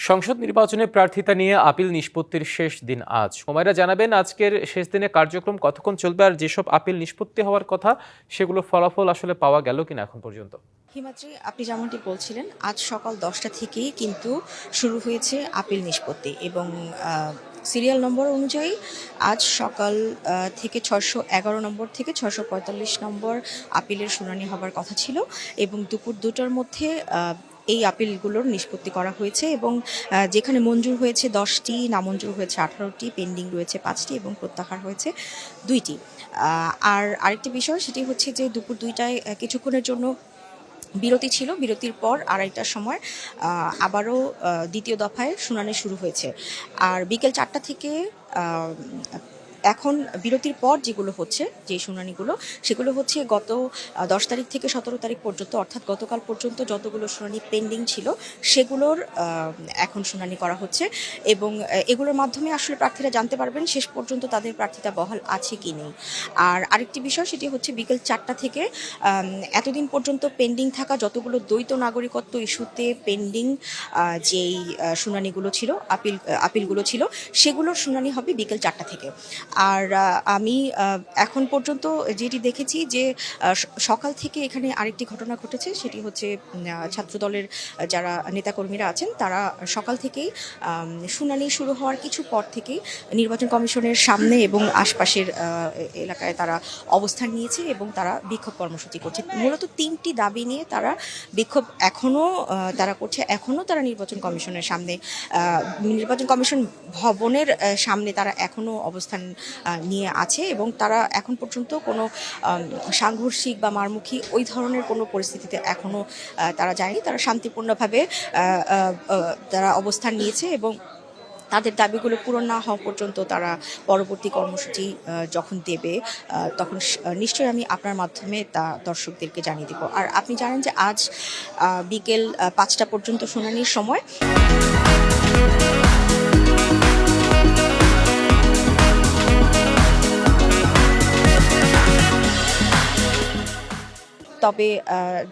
সংসদ নির্বাচনে প্রার্থিতা নিয়ে আপিল নিষ্পত্তির শেষ দিন আজ। ওমাইরা জানাবেন আজকের শেষ দিনে কার্যক্রম কতক্ষণ চলবে আর যেসব আপিল নিষ্পত্তি হওয়ার কথা সেগুলো ফলাফল আসলে পাওয়া গেল কিনা এখন পর্যন্ত। হিমাদ্রি, আপনি যেমনটি বলছিলেন, আজ সকাল 10টা থেকেই কিন্তু শুরু হয়েছে আপিল নিষ্পত্তি এবং সিরিয়াল নম্বর অনুযায়ী আজ সকাল থেকে 611 নম্বর থেকে 645 নম্বর আপিলের শুনানি হবার কথা ছিল এবং দুপুর 2টার মধ্যে এই আপিলগুলোর নিষ্পত্তি করা হয়েছে এবং যেখানে মঞ্জুর হয়েছে 10টি, নামঞ্জুর হয়েছে 18টি, পেন্ডিং রয়েছে 5টি এবং প্রত্যাহার হয়েছে 2টি। আর আরেকটি বিষয় সেটি হচ্ছে যে দুপুর 2টায় কিছুক্ষণের জন্য বিরতি ছিল, বিরতির পর 2:30টার সময় আবারও দ্বিতীয় দফায় শুনানি শুরু হয়েছে। আর বিকেল 4টা থেকে এখন বিরতির পর যেগুলো হচ্ছে, যে শুনানিগুলো, সেগুলো হচ্ছে গত 10 তারিখ থেকে 17 তারিখ পর্যন্ত, অর্থাৎ গতকাল পর্যন্ত যতগুলো শুনানি পেন্ডিং ছিল সেগুলোর এখন শুনানি করা হচ্ছে এবং এগুলোর মাধ্যমে আসলে প্রার্থীরা জানতে পারবেন শেষ পর্যন্ত তাদের প্রার্থিতা বহাল আছে কি নেই। আর আরেকটি বিষয় সেটি হচ্ছে বিকেল 4টা থেকে এতদিন পর্যন্ত পেন্ডিং থাকা যতগুলো দ্বৈত নাগরিকত্ব ইস্যুতে পেন্ডিং যেই শুনানিগুলো ছিল, আপিলগুলো ছিল, সেগুলোর শুনানি হবে বিকেল 4টা থেকে। আর আমি এখন পর্যন্ত যেটি দেখেছি যে সকাল থেকে এখানে আরেকটি ঘটনা ঘটেছে, সেটি হচ্ছে ছাত্রদলের যারা নেতাকর্মীরা আছেন তারা সকাল থেকেই শুনানি শুরু হওয়ার কিছু পর থেকেই নির্বাচন কমিশনের সামনে এবং আশপাশের এলাকায় তারা অবস্থান নিয়েছে এবং তারা বিক্ষোভ কর্মসূচি করছে। মূলত 3টি দাবি নিয়ে তারা বিক্ষোভ এখনও তারা করছে। এখনও তারা নির্বাচন কমিশনের সামনে, নির্বাচন কমিশন ভবনের সামনে তারা এখনও অবস্থান নিয়ে আছে এবং তারা এখন পর্যন্ত কোনো সাংঘর্ষিক বা মারমুখী ওই ধরনের কোনো পরিস্থিতিতে এখনও তারা যায়নি। তারা শান্তিপূর্ণভাবে তারা অবস্থান নিয়েছে এবং তাদের দাবিগুলো পূরণ না হওয়া পর্যন্ত তারা পরবর্তী কর্মসূচি যখন দেবে তখন নিশ্চয়ই আমি আপনার মাধ্যমে তা দর্শকদেরকে জানিয়ে দেব। আর আপনি জানেন যে আজ বিকেল 5টা পর্যন্ত শুনানির সময়। তবে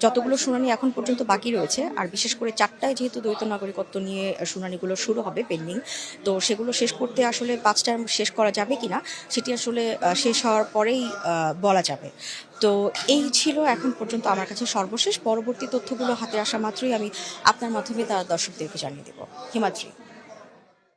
যতগুলো শুনানি এখন পর্যন্ত বাকি রয়েছে, আর বিশেষ করে 4টায় যেহেতু দ্বৈত নাগরিকত্ব নিয়ে শুনানিগুলো শুরু হবে পেন্ডিং, তো সেগুলো শেষ করতে আসলে 5টায় শেষ করা যাবে কিনা সেটি আসলে শেষ হওয়ার পরেই বলা যাবে। তো এই ছিল এখন পর্যন্ত আমার কাছে সর্বশেষ। পরবর্তী তথ্যগুলো হাতে আসা মাত্রই আমি আপনার মাধ্যমে তা দর্শকদেরকে জানিয়ে দেব। হিমাদ্রি।